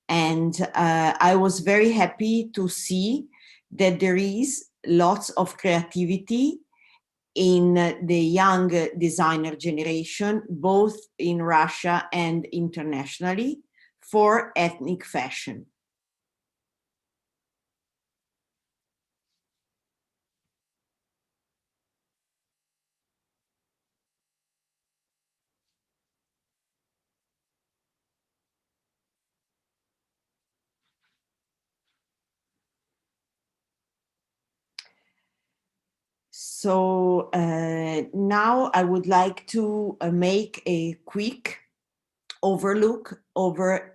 And I was very happy to see that there is lots of creativity in the young designer generation, both in Russia and internationally, for ethnic fashion. So now I would like to make a quick overlook over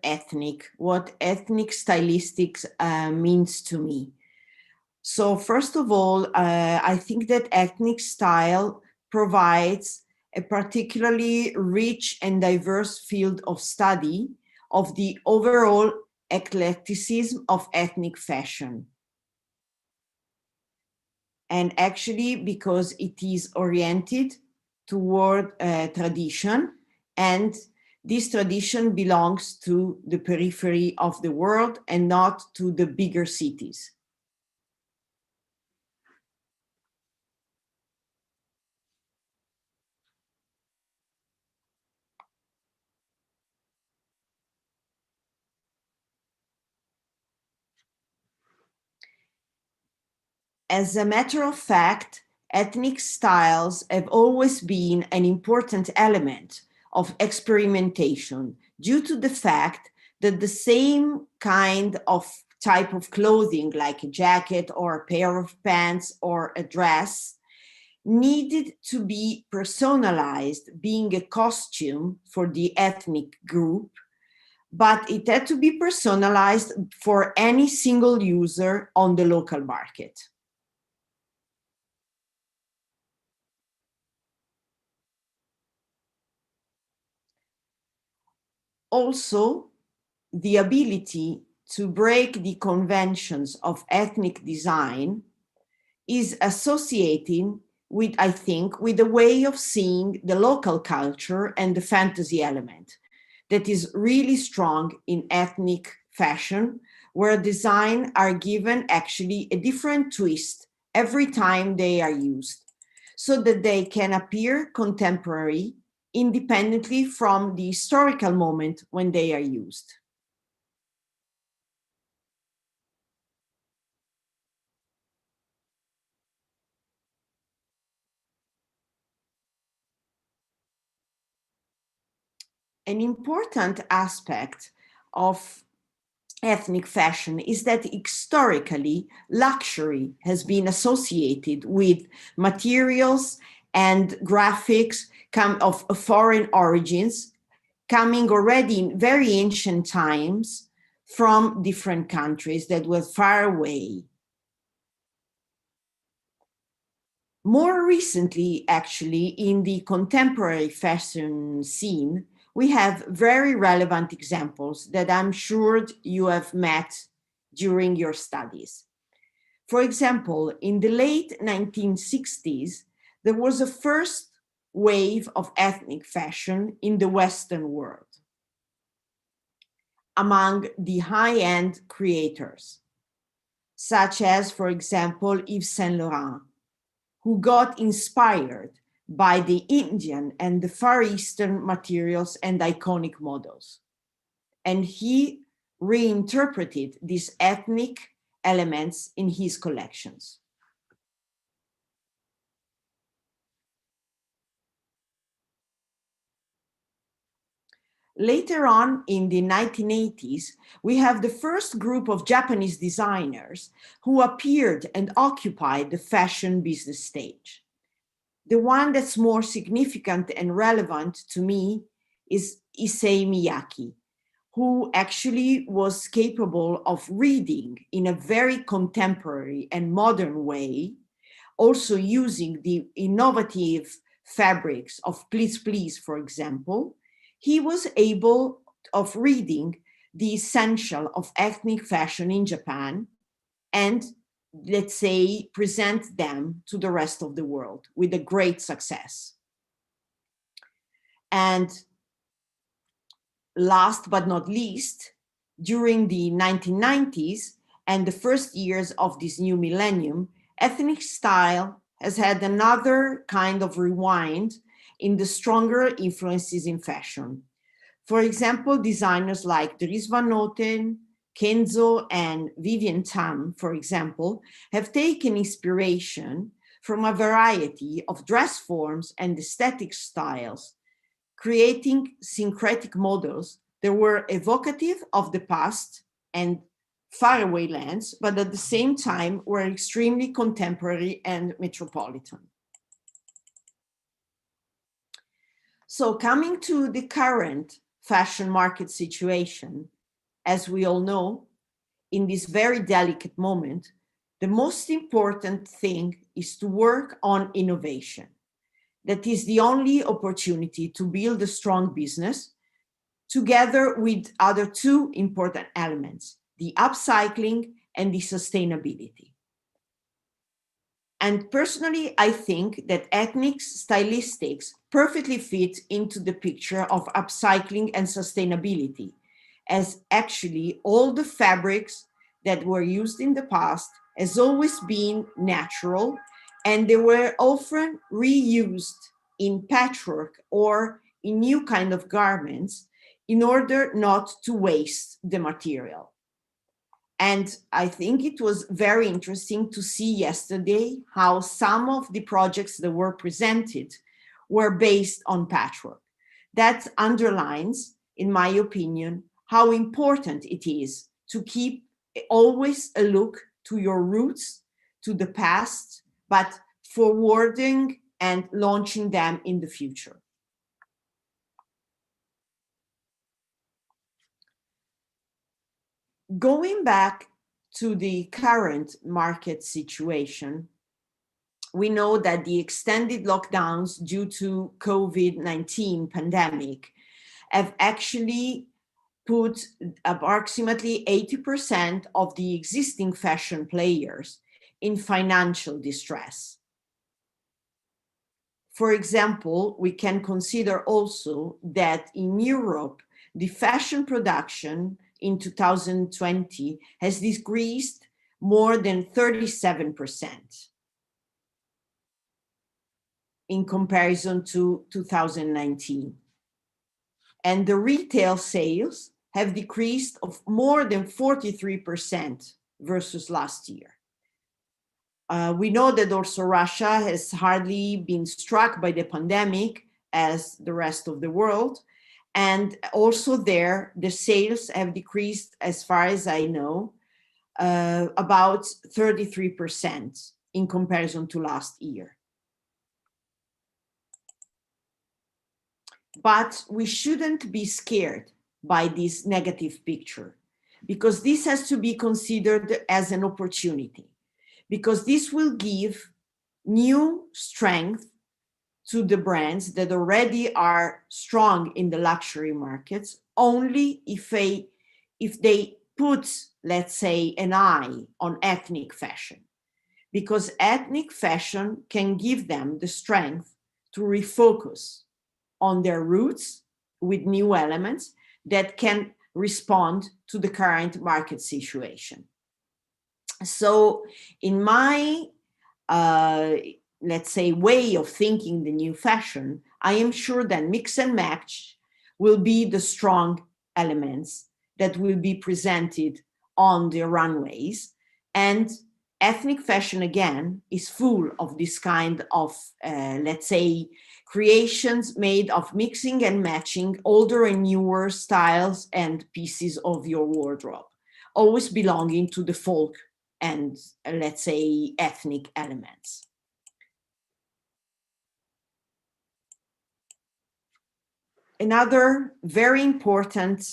what ethnic stylistics means to me. So first of all, I think that ethnic style provides a particularly rich and diverse field of study of the overall eclecticism of ethnic fashion. And actually, because it is oriented toward tradition, and this tradition belongs to the periphery of the world and not to the bigger cities. As a matter of fact, ethnic styles have always been an important element of experimentation due to the fact that the same kind of type of clothing, like a jacket or a pair of pants or a dress, needed to be personalized, being a costume for the ethnic group, but it had to be personalized for any single user on the local market. Also, the ability to break the conventions of ethnic design is associating with, I think, with a way of seeing the local culture and the fantasy element that is really strong in ethnic fashion, where design are given actually a different twist every time they are used, so that they can appear contemporary independently from the historical moment when they are used. An important aspect of ethnic fashion is that historically luxury has been associated with materials and graphics of foreign origins, coming already in very ancient times from different countries that were far away. More recently, actually, in the contemporary fashion scene, we have very relevant examples that I'm sure you have met during your studies. For example, in the late 1960s, there was a first wave of ethnic fashion in the Western world among the high-end creators, such as, for example, Yves Saint Laurent, who got inspired by the Indian and the Far Eastern materials and iconic models. And he reinterpreted these ethnic elements in his collections. Later on in the 1980s, we have the first group of Japanese designers who appeared and occupied the fashion business stage. The one that's more significant and relevant to me is Issei Miyake, who actually was capable of reading in a very contemporary and modern way, also using the innovative fabrics of Please Please, for example. He was able of reading the essential of ethnic fashion in Japan and, let's say, present them to the rest of the world with a great success. And last but not least, During the 1990s and the first years of this new millennium, ethnic style has had another kind of rewind in the stronger influences in fashion. For example, designers like Dries Van Noten, Kenzo, and Vivienne Tam, for example, have taken inspiration from a variety of dress forms and aesthetic styles, creating syncretic models that were evocative of the past and faraway lands, but at the same time were extremely contemporary and metropolitan. So coming to the current fashion market situation, as we all know, in this very delicate moment, the most important thing is to work on innovation. That is the only opportunity to build a strong business, together with other two important elements, the upcycling and the sustainability. And personally, I think that ethnic stylistics perfectly fit into the picture of upcycling and sustainability, as actually all the fabrics that were used in the past has always been natural, and they were often reused in patchwork or in new kind of garments in order not to waste the material. And I think it was very interesting to see yesterday how some of the projects that were presented were based on patchwork. That underlines, in my opinion, how important it is to keep always a look to your roots, to the past, but forwarding and launching them in the future. Going back to the current market situation, we know that the extended lockdowns due to COVID-19 pandemic have actually put approximately 80% of the existing fashion players in financial distress. For example, we can consider also that in Europe, the fashion production in 2020 has decreased more than 37% in comparison to 2019. And the retail sales have decreased of more than 43% versus last year. We know that also Russia has hardly been struck by the pandemic as the rest of the world. And also there, the sales have decreased, as far as I know, about 33% in comparison to last year. But we shouldn't be scared by this negative picture, because this has to be considered as an opportunity, because this will give new strength to the brands that already are strong in the luxury markets, only if they put, let's say, an eye on ethnic fashion, because ethnic fashion can give them the strength to refocus on their roots with new elements that can respond to the current market situation. So in my, let's say, way of thinking the new fashion, I am sure that mix and match will be the strong elements that will be presented on the runways. And ethnic fashion, again, is full of this kind of, let's say, creations made of mixing and matching older and newer styles and pieces of your wardrobe, always belonging to the folk and, let's say, ethnic elements. Another very important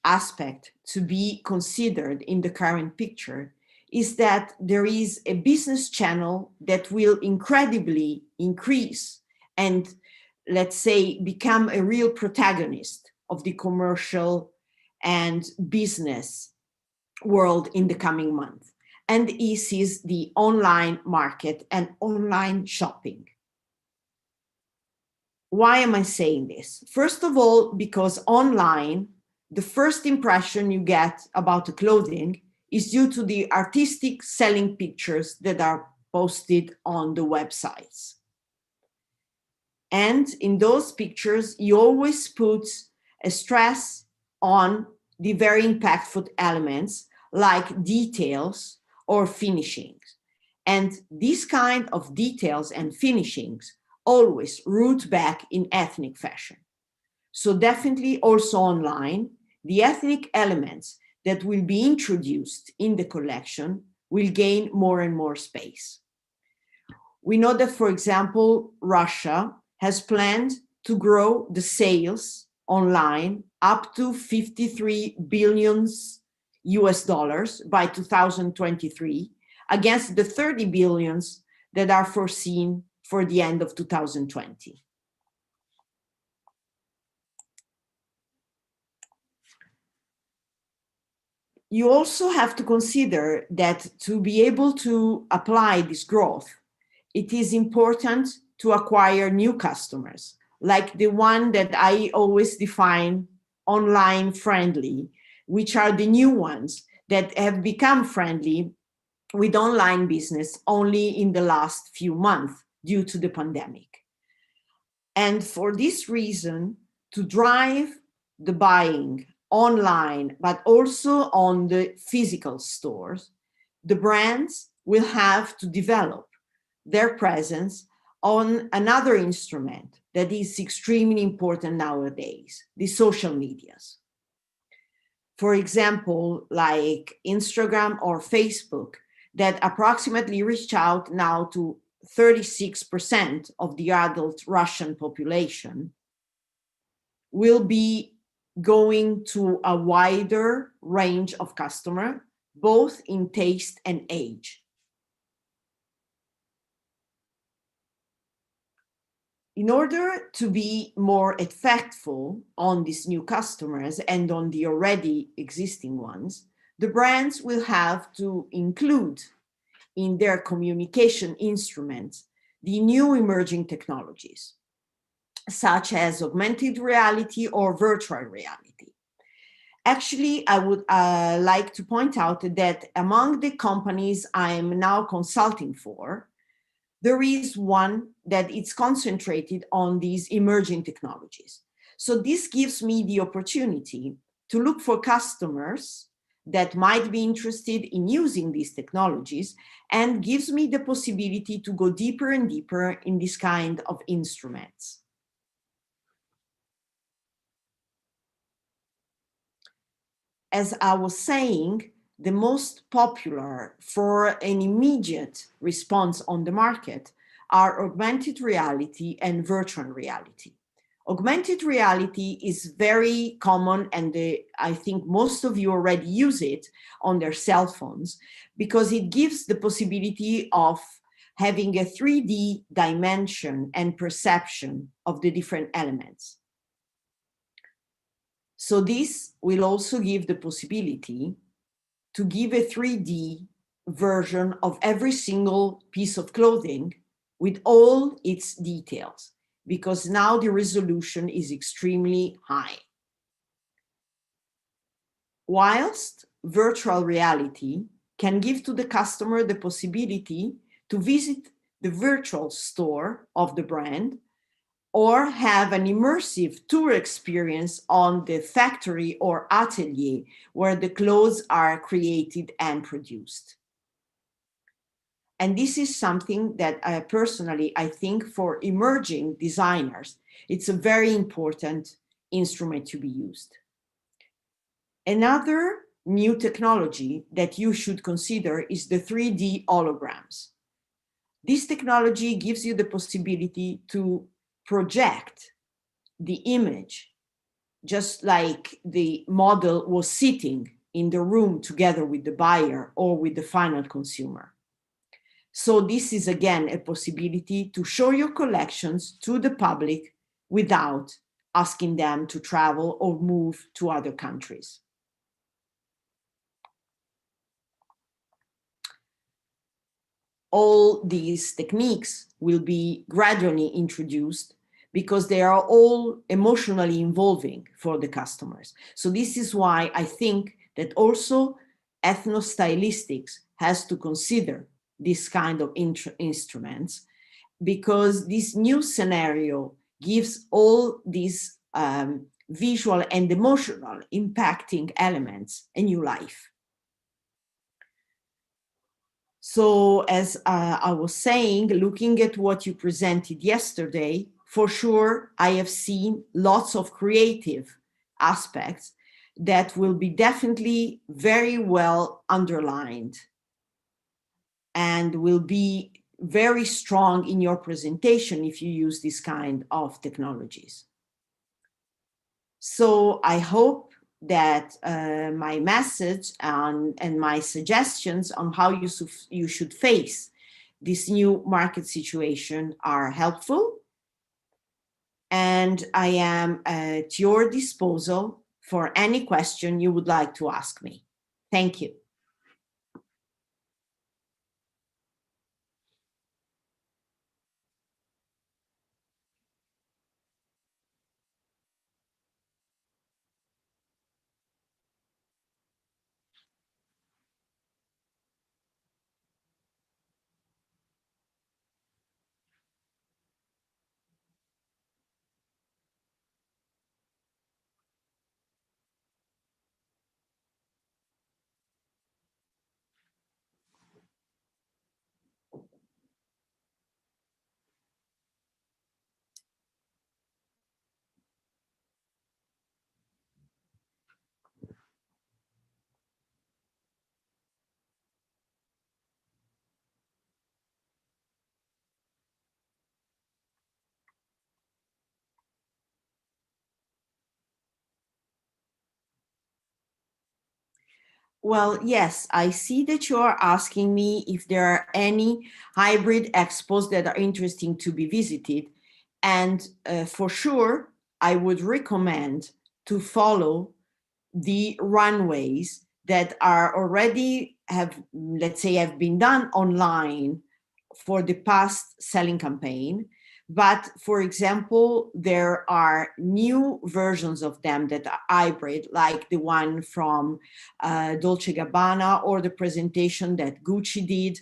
aspect to be considered in the current picture is that there is a business channel that will incredibly increase and, let's say, become a real protagonist of the commercial and business world in the coming month. And this is the online market and online shopping. Why am I saying this? First of all, because online, the first impression you get about the clothing is due to the artistic selling pictures that are posted on the websites. And in those pictures, you always put a stress on the very impactful elements like details or finishings. And these kind of details and finishings always root back in ethnic fashion. So definitely also online, the ethnic elements that will be introduced in the collection will gain more and more space. We know that, for example, Russia has planned to grow the sales online up to 53 billion US dollars by 2023 against the 30 billions that are foreseen for the end of 2020. You also have to consider that to be able to apply this growth, it is important to acquire new customers, like the one that I always define online friendly, which are the new ones that have become friendly with online business only in the last few months due to the pandemic. And for this reason, to drive the buying online, but also on the physical stores, the brands will have to develop their presence on another instrument that is extremely important nowadays, the social medias. For example, like Instagram or Facebook, that approximately reach out now to 36% of the adult Russian population, will be going to a wider range of customers, both in taste and age. In order to be more effectful on these new customers and on the already existing ones, the brands will have to include in their communication instruments the new emerging technologies, such as augmented reality or virtual reality. Actually, I would like to point out that among the companies I am now consulting for, there is one that is concentrated on these emerging technologies. So this gives me the opportunity to look for customers that might be interested in using these technologies and gives me the possibility to go deeper and deeper in this kind of instruments. As I was saying, the most popular for an immediate response on the market are augmented reality and virtual reality. Augmented reality is very common, and I think most of you already use it on their cell phones because it gives the possibility of having a 3D dimension and perception of the different elements. So this will also give the possibility to give a 3D version of every single piece of clothing with all its details, because now the resolution is extremely high. Whilst virtual reality can give to the customer the possibility to visit the virtual store of the brand or have an immersive tour experience on the factory or atelier where the clothes are created and produced. And this is something that personally, I think for emerging designers, it's a very important instrument to be used. Another new technology that you should consider is the 3D holograms. This technology gives you the possibility to project the image just like the model was sitting in the room together with the buyer or with the final consumer. So this is again a possibility to show your collections to the public without asking them to travel or move to other countries. All these techniques will be gradually introduced because they are all emotionally involving for the customers. So this is why I think that also ethnostylistics has to consider this kind of instruments, because this new scenario gives all these visual and emotional impacting elements a new life. So as I was saying, looking at what you presented yesterday, for sure, I have seen lots of creative aspects that will be definitely very well underlined and will be very strong in your presentation if you use this kind of technologies. So I hope that my message and my suggestions on how you should face this new market situation are helpful. And I am at your disposal for any question you would like to ask me. Thank you. Well, yes, I see that you are asking me if there are any hybrid expos that are interesting to be visited. And for sure, I would recommend to follow the runways that are already let's say, have been done online for the past selling campaign. But for example, there are new versions of them that are hybrid, like the one from Dolce Gabbana or the presentation that Gucci did.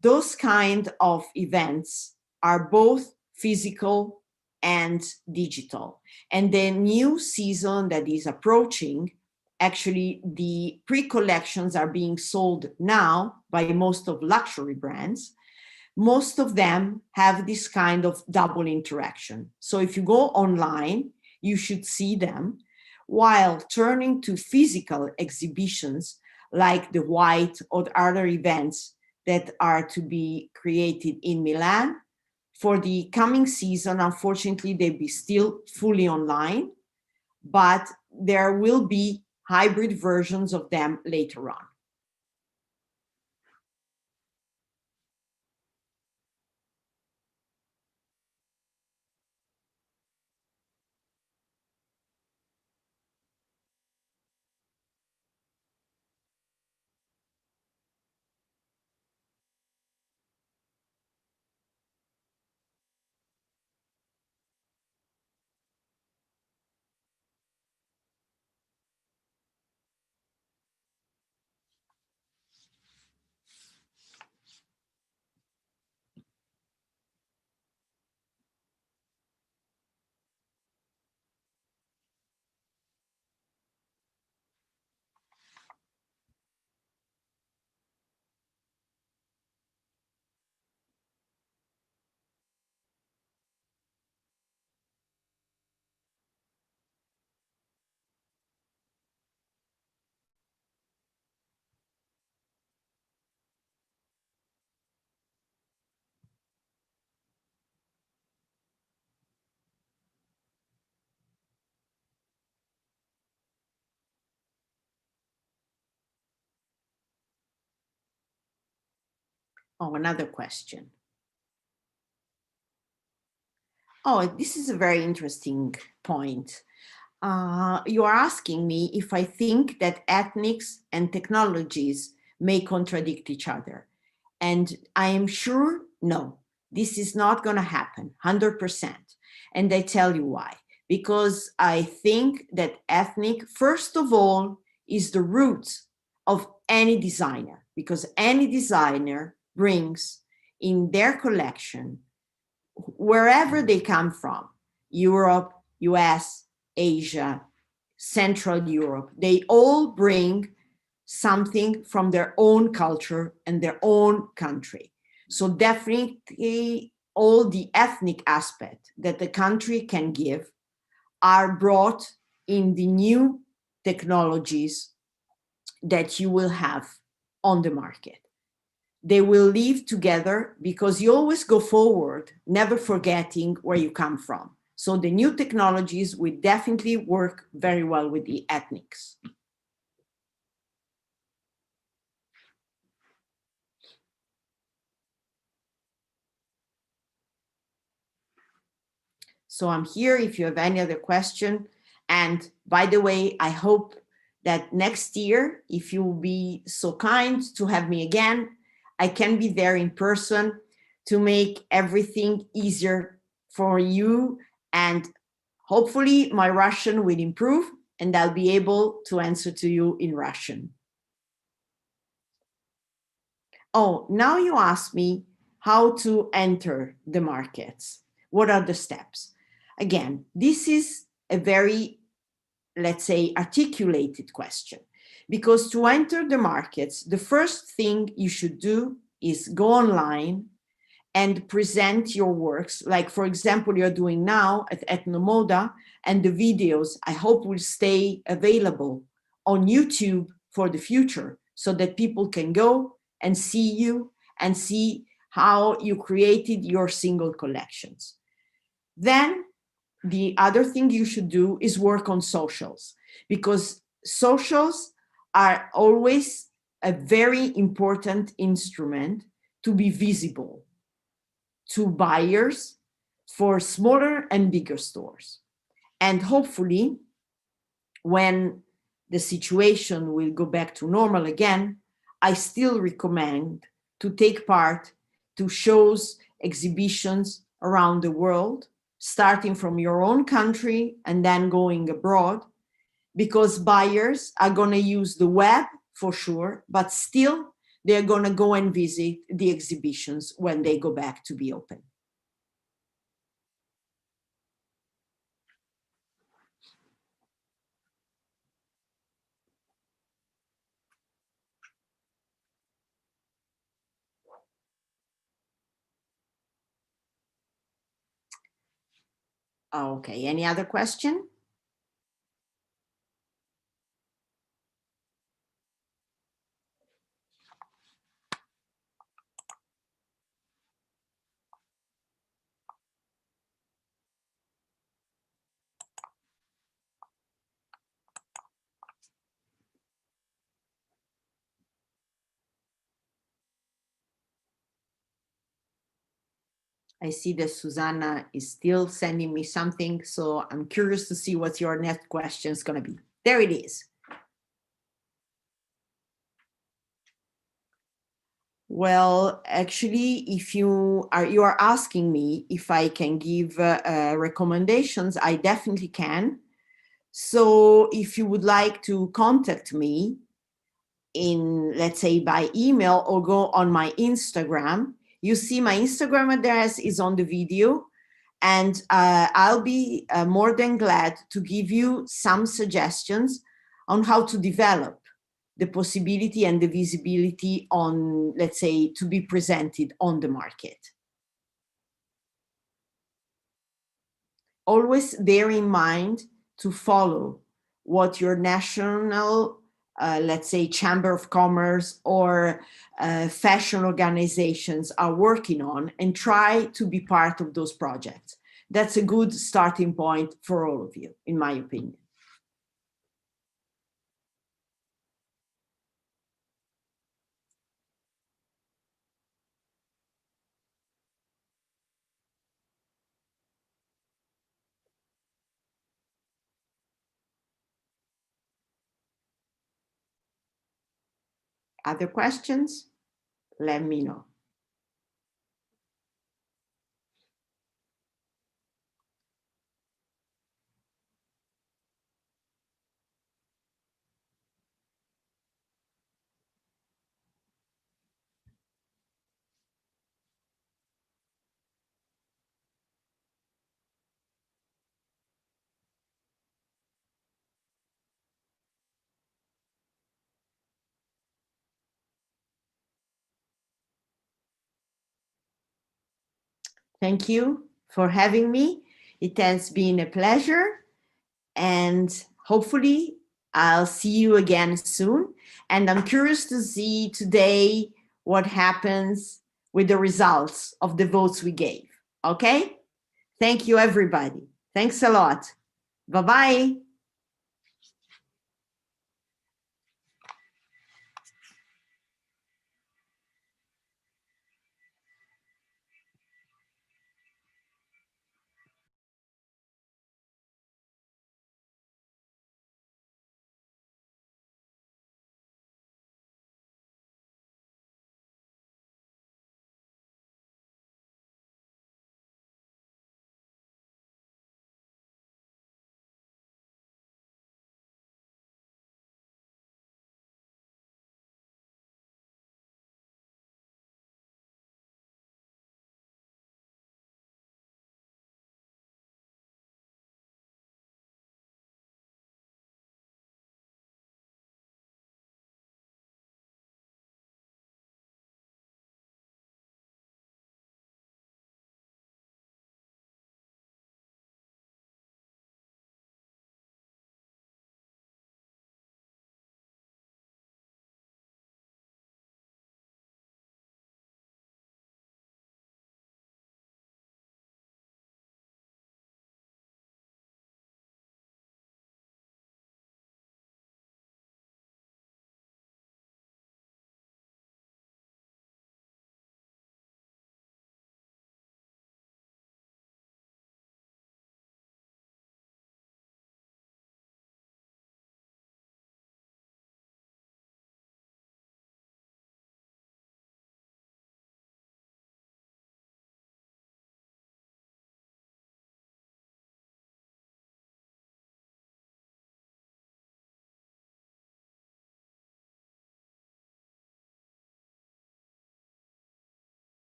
Those kind of events are both physical and digital. And the new season that is approaching, actually the pre-collections are being sold now by most of luxury brands. Most of them have this kind of double interaction. So if you go online, you should see them, while turning to physical exhibitions like the White or other events that are to be created in Milan. For the coming season, unfortunately, they'll be still fully online, but there will be hybrid versions of them later on. Oh, another question. Oh, this is a very interesting point. You are asking me if I think that ethnics and technologies may contradict each other. And I am sure, no, this is not going to happen, 100%. And I tell you why. Because I think that ethnic, first of all, is the root of any designer, because any designer brings in their collection, wherever they come from, Europe, US, Asia, Central Europe, they all bring something from their own culture and their own country. So definitely all the ethnic aspect that the country can give are brought in the new technologies that you will have on the market. They will live together because you always go forward, never forgetting where you come from. So the new technologies will definitely work very well with the ethnics. So I'm here if you have any other question. And by the way, I hope that next year, if you will be so kind to have me again, I can be there in person to make everything easier for you. And hopefully my Russian will improve and I'll be able to answer to you in Russian. Oh, now you ask me how to enter the markets. What are the steps? Again, this is a very, let's say, articulated question, because to enter the markets, the first thing you should do is go online and present your works. Like, for example, you're doing now at Ethnomoda, and the videos, I hope, will stay available on YouTube for the future so that people can go and see you and see how you created your single collections. Then the other thing you should do is work on socials, because socials are always a very important instrument to be visible to buyers for smaller and bigger stores. And hopefully, when the situation will go back to normal again, I still recommend to take part to shows, exhibitions around the world, starting from your own country and then going abroad, because buyers are going to use the web for sure, but still they're going to go and visit the exhibitions when they go back to be open. Okay, any other question? I see that Susanna is still sending me something, so I'm curious to see what your next question is going to be. There it is. Well, actually, if you are asking me if I can give recommendations, I definitely can. So if you would like to contact me in, let's say, by email or go on my Instagram, you see my Instagram address is on the video, and I'll be more than glad to give you some suggestions on how to develop the possibility and the visibility on, let's say, to be presented on the market. Always bear in mind to follow what your national, let's say, Chamber of Commerce or fashion organizations are working on, and try to be part of those projects. That's a good starting point for all of you, in my opinion. Other questions? Let me know. Thank you for having me. It has been a pleasure, and hopefully I'll see you again soon. And I'm curious to see today what happens with the results of the votes we gave. Okay? Thank you, everybody. Thanks a lot. Bye-bye.